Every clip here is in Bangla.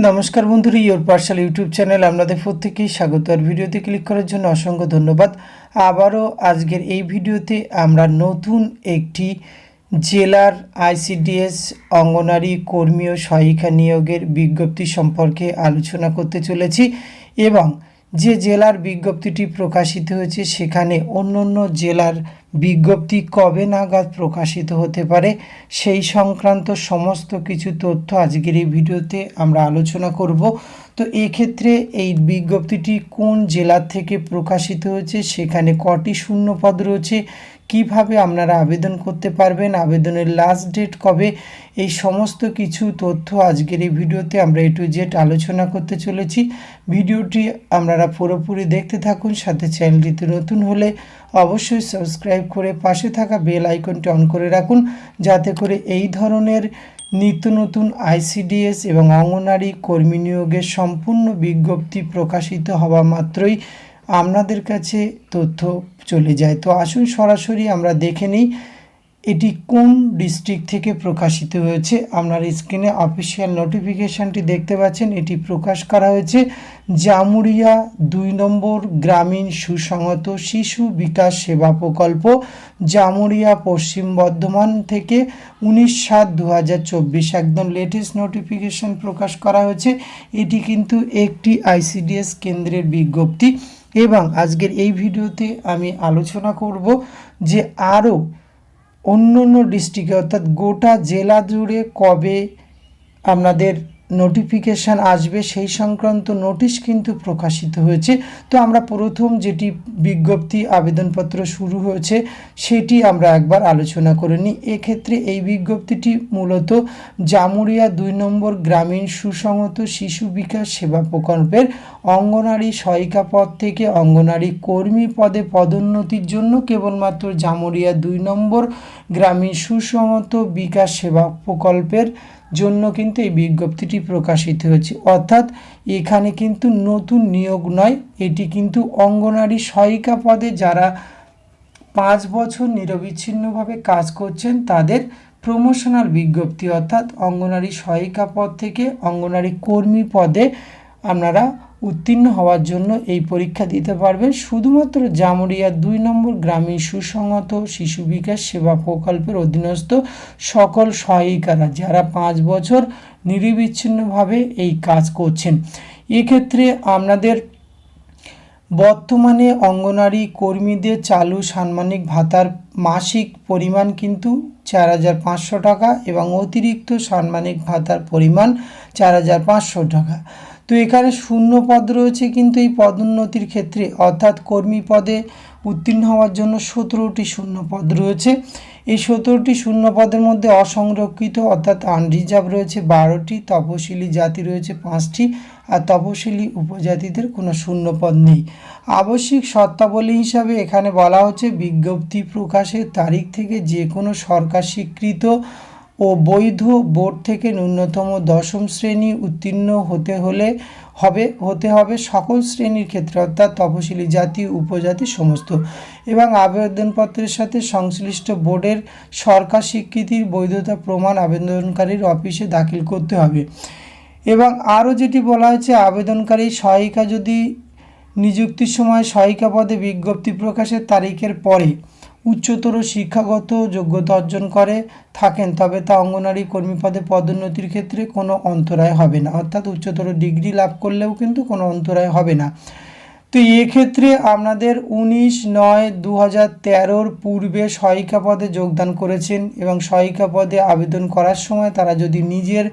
নমস্কার বন্ধুরা, ইয়োর পার্সেল ইউটিউব চ্যানেল আপনাদের প্রত্যেকেই স্বাগত। আর ভিডিওতে ক্লিক করার জন্য অসংখ্য ধন্যবাদ। আবারও আজকের এই ভিডিওতে আমরা নতুন একটি জেলার আইসিডিএস অঙ্গনারী কর্মী ও সহায়িকা নিয়োগের বিজ্ঞপ্তি সম্পর্কে আলোচনা করতে চলেছি এবং যে জেলার বিজ্ঞপ্তিটি প্রকাশিত হয়েছে সেখানে অন্য অন্য জেলার বিজ্ঞপ্তি কবে নাগাদ প্রকাশিত হতে পারে সেই সংক্রান্ত সমস্ত কিছু তথ্য আজকের এই ভিডিওতে আমরা আলোচনা করব। তো এক্ষেত্রে এই বিজ্ঞপ্তিটি কোন জেলা থেকে প্রকাশিত হয়েছে, সেখানে কটি শূন্যপদ রয়েছে, কিভাবে আপনারা আবেদন করতে পারবেন, আবেদনের লাস্ট ডেট কবে, এই সমস্ত কিছু তথ্য আজকের এই ভিডিওতে আমরা A to Z আলোচনা করতে চলেছি। ভিডিওটি আপনারা পুরোপুরি দেখতে থাকুন, সাথে চ্যানেলটিতে নতুন হলে অবশ্যই সাবস্ক্রাইব করে পাশে থাকা বেল আইকনটি অন করে রাখুন, যাতে করে এই ধরনের নিত্য নতুন আইসিডিএস এবং অঙ্গনারী কর্মী নিয়োগের সম্পূর্ণ বিজ্ঞপ্তি প্রকাশিত হওয়া মাত্রই আপনাদের কাছে তথ্য চলে যায়। তো আসুন সরাসরি আমরা দেখে নিই এটি কোন ডিস্ট্রিক্ট থেকে প্রকাশিত হয়েছে। আপনার স্ক্রিনে অফিসিয়াল নোটিফিকেশানটি দেখতে পাচ্ছেন, এটি প্রকাশ করা হয়েছে জামুরিয়া 2 নম্বর গ্রামীণ সুসংহত শিশু বিকাশ সেবা প্রকল্প, জামুরিয়া, পশ্চিম বর্ধমান থেকে 19/7/2024 একদম লেটেস্ট নোটিফিকেশান প্রকাশ করা হয়েছে। এটি কিন্তু একটি আইসিডিএস কেন্দ্রের বিজ্ঞপ্তি এবং আজকের এই ভিডিওতে আমি আলোচনা করব যে আরও অন্য অন্য ডিস্ট্রিক্টে অর্থাৎ গোটা জেলা জুড়ে কবে আপনাদের নোটিফিকেশান আসবে সেই সংক্রান্ত নোটিশ কিন্তু প্রকাশিত হয়েছে। তো আমরা প্রথম যেটি বিজ্ঞপ্তি আবেদনপত্র শুরু হয়েছে সেটি আমরা একবার আলোচনা করে নিই। এক্ষেত্রে এই বিজ্ঞপ্তিটি মূলত জামুরিয়া 2 নম্বর গ্রামীণ সুসংহত শিশু বিকাশ সেবা প্রকল্পের অঙ্গনারী সহায়িকা পদ থেকে অঙ্গনারী কর্মী পদে পদোন্নতির জন্য কেবলমাত্র জামুরিয়া 2 নম্বর গ্রামীণ সুসংহত বিকাশ সেবা প্রকল্পের জন্য কিন্তু এই বিজ্ঞপ্তিটি প্রকাশিত হয়েছে। অর্থাৎ এখানে কিন্তু নতুন নিয়োগ নয়, এটি কিন্তু অঙ্গনারী সহায়িকা পদে যারা 5 বছর নিরবিচ্ছিন্নভাবে কাজ করছেন তাদের প্রমোশনাল বিজ্ঞপ্তি। অর্থাৎ অঙ্গনারী সহায়িকা পদ থেকে অঙ্গনারী কর্মী পদে আপনারা উত্তীর্ণ হওয়ার জন্য এই পরীক্ষা দিতে পারবেন শুধুমাত্র জামুরিয়া 2 নম্বর গ্রামীণ সুসংহত শিশু বিকাশ সেবা প্রকল্পের অধীনস্থ সকল সহায়িকারা যারা 5 বছর নিরবিচ্ছিন্নভাবে এই কাজ করছেন। এক্ষেত্রে আপনাদের বর্তমানে অঙ্গনারী কর্মীদের চালু সাম্মানিক ভাতার মাসিক পরিমাণ কিন্তু 4,500 টাকা এবং অতিরিক্ত সাম্মানিক ভাতার পরিমাণ 4,500 টাকা। তো এখানে শূন্য পদ রয়েছে কিন্তু এই পদোন্নতির ক্ষেত্রে অর্থাৎ কর্মী পদে উত্তীর্ণ হওয়ার জন্য 17টি শূন্য পদ রয়েছে। এই 17টি শূন্য পদের মধ্যে অসংরক্ষিত অর্থাৎ আনরিজার্ভ রয়েছে 12টি, তপশিলি জাতি রয়েছে 5টি আর তপশিলি উপজাতিদের কোনো শূন্য পদ নেই। আবশ্যিক শর্তাবলী হিসাবে এখানে বলা হচ্ছে বিজ্ঞপ্তি প্রকাশের তারিখ থেকে যে কোনো সরকার স্বীকৃত ও বৈধ বোর্ড থেকে ন্যূনতম 10ম শ্রেণী উত্তীর্ণ হতে হবে সকল শ্রেণীর ক্ষেত্রে অর্থাৎ তপশিলি জাতি উপজাতি সমস্ত, এবং আবেদনপত্রের সাথে সংশ্লিষ্ট বোর্ডের সরকার স্বীকৃতির বৈধতা প্রমাণ আবেদনকারীর অফিসে দাখিল করতে হবে। এবং আরও যেটি বলা হয়েছে আবেদনকারী সহায়িকা যদি নিযুক্তির সময় সহায়িকা পদে বিজ্ঞপ্তি প্রকাশের তারিখের পরে উচ্চতর শিক্ষাগত যোগ্যতা অর্জন করে থাকেন তবে তা অঙ্গনারী কর্মী পদে পদোন্নতির ক্ষেত্রে কোনো অন্তরায় হবে না, অর্থাৎ উচ্চতর ডিগ্রি লাভ করলেও কিন্তু কোনো অন্তরায় হবে না। তো এক্ষেত্রে আপনাদের 19/9/2013 পূর্বে সহায়িকা পদে যোগদান করেছেন এবং সহায়িকা পদে আবেদন করার সময় তারা যদি নিজের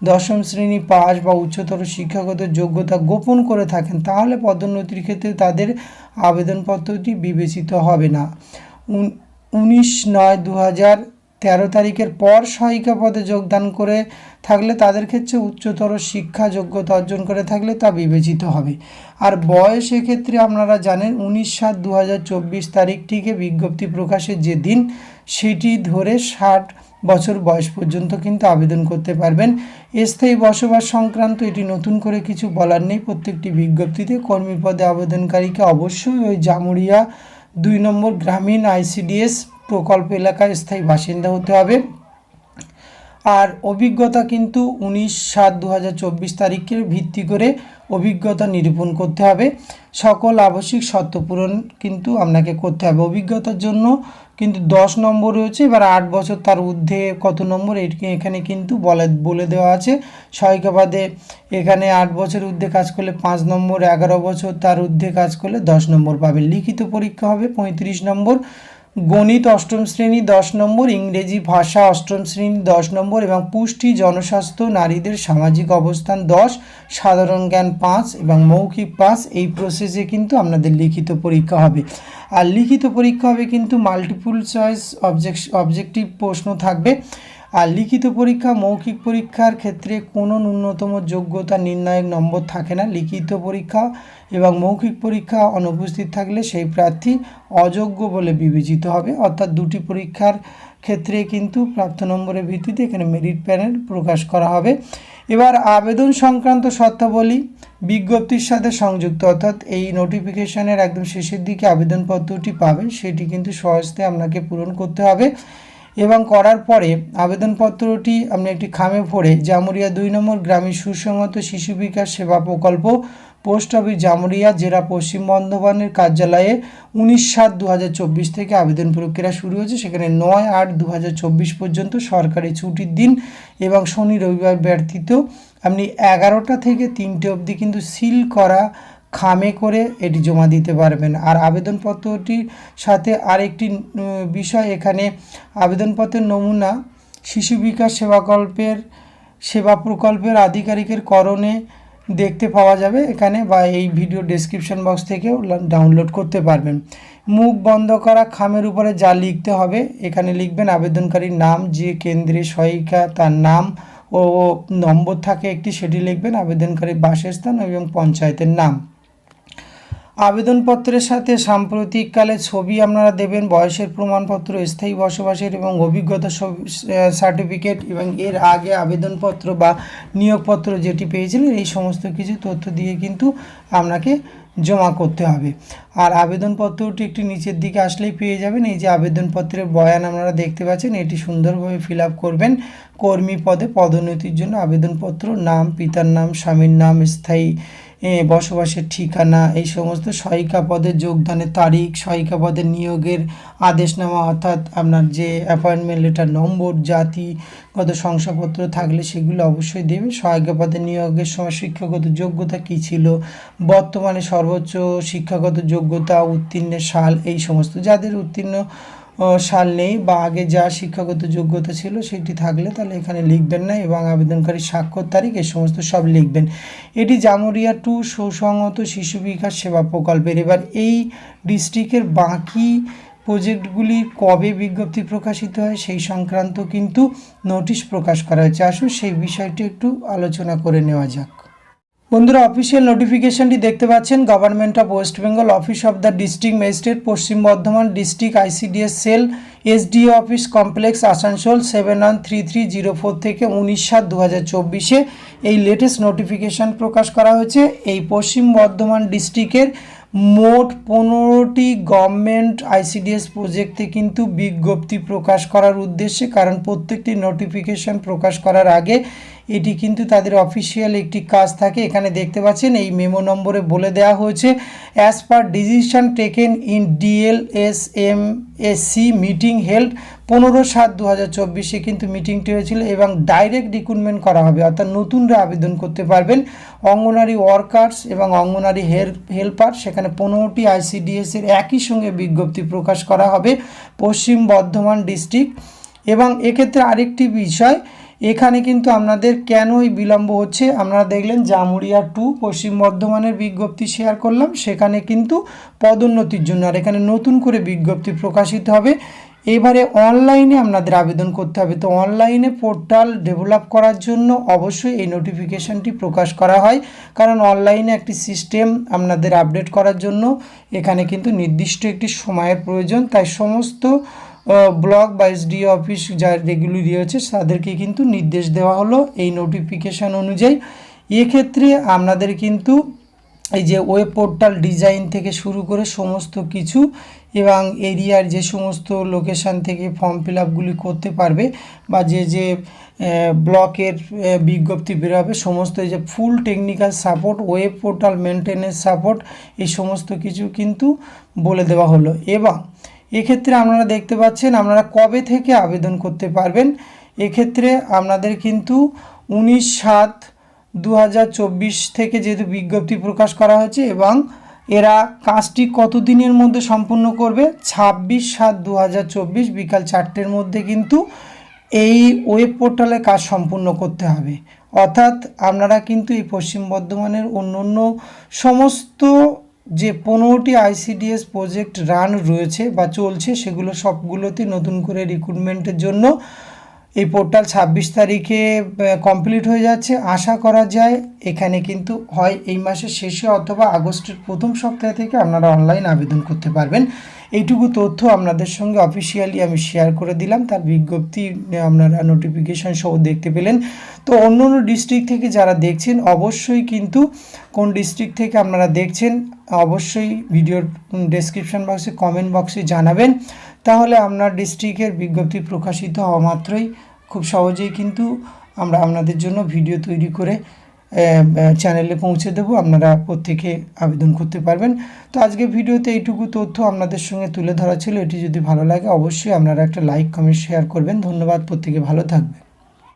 10ম শ্রেণী পাস বা উচ্চতর শিক্ষাগত যোগ্যতা গোপন করে থাকেন তাহলে পদোন্নতির ক্ষেত্রে তাদের আবেদনপত্রটি বিবেচিত হবে না। 19/9/2013 তারিখের পর সহায়িকা পদে যোগদান করে থাকলে তাদের ক্ষেত্রে উচ্চতর শিক্ষা যোগ্যতা অর্জন করে থাকলে তা বিবেচিত হবে। আর বয়স এক্ষেত্রে আপনারা জানেন 19/7/2024 তারিখটিকে বিজ্ঞপ্তি প্রকাশের যে দিন সেটি ধরে 60 বছর বয়স পর্যন্ত কিন্তু আবেদন করতে পারবেন। স্থায়ী বসবাস সংক্রান্ত এটি নতুন করে কিছু বলার নেই, প্রত্যেকটি বিজ্ঞপ্তিতে কর্মী পদে আবেদনকারীকে অবশ্যই ওই জামুরিয়া 2 নম্বর গ্রামীণ আইসিডিএস প্রকল্প এলাকায় স্থায়ী বাসিন্দা হতে হবে। আর অভিজ্ঞতা কিন্তু 19/7/2024 তারিখের ভিত্তি করে অভিজ্ঞতা নিরূপণ করতে হবে। সকল আবশ্যিক শর্ত পূরণ কিন্তু আপনাকে করতে হবে। অভিজ্ঞতার জন্য কিন্তু 10 নম্বর রয়েছে। এবার 8 বছর তার ঊর্ধ্বে কত নম্বর এখানে কিন্তু বলে দেওয়া আছে। সহায়িকা পদে এখানে 8 বছর ঊর্ধ্বে কাজ করলে 5 নম্বর, 11 বছর তার ঊর্ধ্বে কাজ করলে 10 নম্বর পাবে। লিখিত পরীক্ষা হবে 35 নম্বর, গণিত অষ্টম শ্রেণী 10 নম্বর, ইংরেজি ভাষা অষ্টম শ্রেণী 10 নম্বর এবং পুষ্টি, জনস্বাস্থ্য, নারীদের সামাজিক অবস্থান 10, সাধারণ জ্ঞান 5 এবং মৌখিক 5। এই প্রসেসে কিন্তু আপনাদের লিখিত পরীক্ষা হবে। আর লিখিত পরীক্ষা হবে কিন্তু মাল্টিপল চয়েস অবজেক্টিভ প্রশ্ন থাকবে। আর লিখিত পরীক্ষা মৌখিক পরীক্ষার ক্ষেত্রে কোনো ন্যূনতম যোগ্যতা নির্ণায়ক নম্বর থাকে না। লিখিত পরীক্ষা এবং মৌখিক পরীক্ষা অনুপস্থিত থাকলে সেই প্রার্থী অযোগ্য বলে বিবেচিত হবে। অর্থাৎ দুটি পরীক্ষার ক্ষেত্রে কিন্তু প্রাপ্ত নম্বরের ভিত্তিতে এখানে মেরিট প্যানেল প্রকাশ করা হবে। এবার আবেদন সংক্রান্ত শর্তাবলী বিজ্ঞপ্তির সাথে সংযুক্ত, অর্থাৎ এই নোটিফিকেশনের একদম শেষের দিকে আবেদনপত্রটি পাবেন, সেটি কিন্তু সহজে আপনাকে পূরণ করতে হবে। এবং করার পরে আবেদনপত্রটি আপনি একটি খামে ভরে জামুরিয়া 2 নম্বর গ্রামীণ সুসংহত শিশু বিকাশ সেবা প্রকল্প, পোস্ট অফিস জামুরিয়া, জেলা পশ্চিম বর্ধমানের কার্যালয়ে 19/7/2024 থেকে আবেদন প্রক্রিয়া শুরু হয়েছে। সেখানে 9/8/2024 পর্যন্ত সরকারি ছুটির দিন এবং শনি রবিবার ব্যতীত আপনি 11টা থেকে 3টে অবধি কিন্তু সিল করা খামে করে এটি জমা দিতে পারবেন। আর আবেদনপত্রটির সাথে আরেকটি বিষয়, এখানে আবেদনপত্রের নমুনা শিশু বিকাশ সেবা প্রকল্পের আধিকারিকের করণে দেখতে পাওয়া যাবে এখানে, বা এই ভিডিও ডেসক্রিপশন বক্স থেকেও ডাউনলোড করতে পারবেন। মুখ বন্ধ করা খামের উপরে যা লিখতে হবে, এখানে লিখবেন আবেদনকারীর নাম, যে কেন্দ্রে সহায়িকা তার নাম ও নম্বর থাকে একটি, সেটি লিখবেন, আবেদনকারীর বাসস্থান এবং পঞ্চায়েতের নাম। আবেদনপত্রের সাথে সাম্প্রতিককালে ছবি আপনারা দেবেন, বয়সের প্রমাণপত্র, স্থায়ী বসবাসের এবং অভিজ্ঞতা সার্টিফিকেট এবং এর আগে আবেদনপত্র বা নিয়োগপত্র যেটি পেয়েছিলেন, এই সমস্ত কিছু তথ্য দিয়ে কিন্তু আপনাকে জমা করতে হবে। আর আবেদনপত্রটি একটি নিচের দিকে আসলেই পেয়ে যাবেন। এই যে আবেদনপত্রের বয়ান আপনারা দেখতে পাচ্ছেন, এটি সুন্দরভাবে ফিল আপ করবেন। কর্মী পদে পদোন্নতির জন্য আবেদনপত্র, নাম, পিতার নাম, স্বামীর নাম, স্থায়ী বসবাসের ঠিকানা, এই সমস্ত, সহায়িকা পদে যোগদানের তারিখ, সহায়িকা পদে নিয়োগের আদেশনামা অর্থাৎ আপনার যে অ্যাপয়েন্টমেন্ট লেটার নম্বর, জাতিগত শংসাপত্র থাকলে সেগুলো অবশ্যই দেবে। সহায়িকা পদে নিয়োগের সময় শিক্ষাগত যোগ্যতা কী ছিল, বর্তমানে সর্বোচ্চ শিক্ষাগত যোগ্যতা, উত্তীর্ণের সাল, এই সমস্ত। যাদের উত্তীর্ণ সাল নেই বা আগে যা শিক্ষাগত যোগ্যতা ছিল সেটি থাকলে তাহলে এখানে লিখবেন না, এবং আবেদনকারী স্বাক্ষর তারিখ এই সমস্ত সব লিখবেন। এটি জামুরিয়া 2 সুসংহত শিশু বিকাশ সেবা প্রকল্পের। এবার এই ডিস্ট্রিক্টের বাকি প্রজেক্টগুলি কবে বিজ্ঞপ্তি প্রকাশিত হয় সেই সংক্রান্ত কিন্তু নোটিশ প্রকাশ করা হয়েছে। আসুন সেই বিষয়টি একটু আলোচনা করে নেওয়া যাক। বন্ধুরা, অফিসিয়াল নোটিফিকেশনটি দেখতে পাচ্ছেন, government of West Bengal, office of the district magistrate, Paschim Bardhaman district, ICDS cell, SDO office complex, Asansol 713304 থেকে 19/7/2024 এই লেটেস্ট নোটিফিকেশান প্রকাশ করা হয়েছে। এই পশ্চিম বর্ধমান ডিস্ট্রিক্টের মোট 15টি গভর্নমেন্ট আইসিডিএস প্রজেক্টে কিন্তু বিজ্ঞপ্তি প্রকাশ করার উদ্দেশ্যে, কারণ প্রত্যেকটি নোটিফিকেশান প্রকাশ করার আগে এটি কিন্তু তাদের অফিসিয়াল একটি কাজ থাকে। এখানে দেখতে পাচ্ছেন এই মেমো নম্বরে বলে দেওয়া হয়েছে, as per decision taken in DLSMSC meeting held 15/7/2024 কিন্তু মিটিংটি হয়েছিল, এবং ডাইরেক্ট রিক্রুটমেন্ট করা হবে, অর্থাৎ নতুনরা আবেদন করতে পারবেন। অঙ্গনারী ওয়ার্কার্স এবং অঙ্গনারী হেল্পার, সেখানে 15টি আইসিডিএসের একই সঙ্গে বিজ্ঞপ্তি প্রকাশ করা হবে পশ্চিম বর্ধমান ডিস্ট্রিক্ট। এবং এক্ষেত্রে আরেকটি বিষয়, এখানে কিন্তু আপনাদের কেন এই বিলম্ব হচ্ছে, আপনারা দেখলেন জামুরিয়া 2 পশ্চিম বর্ধমানের বিজ্ঞপ্তি শেয়ার করলাম, সেখানে কিন্তু পদোন্নতির জন্য, আর এখানে নতুন করে বিজ্ঞপ্তি প্রকাশিত হবে। এবারে অনলাইনে আপনাদের আবেদন করতে হবে। তো অনলাইনে পোর্টাল ডেভেলপ করার জন্য অবশ্যই এই নোটিফিকেশানটি প্রকাশ করা হয়, কারণ অনলাইনে একটি সিস্টেম আপনাদের আপডেট করার জন্য এখানে কিন্তু নির্দিষ্ট একটি সময়ের প্রয়োজন। তাই সমস্ত ব্লক বা এসডিও অফিস যা রেগুলারই রয়েছে তাদেরকে কিন্তু নির্দেশ দেওয়া হলো এই নোটিফিকেশান অনুযায়ী। এক্ষেত্রে আপনাদের কিন্তু এই যে ওয়েব পোর্টাল ডিজাইন থেকে শুরু করে সমস্ত কিছু এবং এরিয়ার যে সমস্ত লোকেশান থেকে ফর্ম ফিল আপগুলি করতে পারবে বা যে ব্লকের বিজ্ঞপ্তি বেরোবে সমস্ত এই যে full technical support, web portal maintenance support, এই সমস্ত কিছু কিন্তু বলে দেওয়া হলো। এবং এক্ষেত্রে আপনারা দেখতে পাচ্ছেন আপনারা কবে থেকে আবেদন করতে পারবেন। এক্ষেত্রে আপনাদের কিন্তু 19/7/2024 থেকে যেহেতু বিজ্ঞপ্তি প্রকাশ করা হয়েছে এবং এরা কাজটি কত দিনের মধ্যে সম্পূর্ণ করবে, 26/7/2024 বিকাল 4টের মধ্যে কিন্তু এই ওয়েব পোর্টালে কাজ সম্পূর্ণ করতে হবে। অর্থাৎ আপনারা কিন্তু এই পশ্চিম বর্ধমানের অন্য সমস্ত যে 15টি আইসিডিএস প্রজেক্ট রান রয়েছে বা চলছে সেগুলো সবগুলোতে নতুন করে রিক্রুটমেন্টের জন্য এই পোর্টাল 26 তারিখে কমপ্লিট হয়ে যাচ্ছে। আশা করা যায় এখানে কিন্তু হয় এই মাসের শেষে অথবা আগস্টের প্রথম সপ্তাহ থেকে আপনারা অনলাইন আবেদন করতে পারবেন। এইটুকু তথ্য আপনাদের সঙ্গে অফিসিয়ালি আমি শেয়ার করে দিলাম, তার বিজ্ঞপ্তি আপনারা নোটিফিকেশন সহ দেখতে পেলেন। তো অন্য ডিস্ট্রিক্ট থেকে যারা দেখছেন অবশ্যই কিন্তু কোন ডিস্ট্রিক্ট থেকে আপনারা দেখছেন অবশ্যই ভিডিওর ডেসক্রিপশন বক্সে কমেন্ট বক্সে জানাবেন, তাহলে আপনার ডিস্ট্রিক্টের বিজ্ঞপ্তি প্রকাশিত হওয়া মাত্রই খুব সহজেই কিন্তু আমরা আপনাদের জন্য ভিডিও তৈরি করে চ্যানেলে পৌঁছে দেবো, আপনারা প্রত্যেকে আবেদন করতে পারবেন। তো আজকে ভিডিওতে এইটুকু তথ্য আপনাদের সঙ্গে তুলে ধরা ছিল। এটি যদি ভালো লাগে অবশ্যই আপনারা একটা লাইক কমেন্ট শেয়ার করবেন। ধন্যবাদ, প্রত্যেকে ভালো থাকবেন।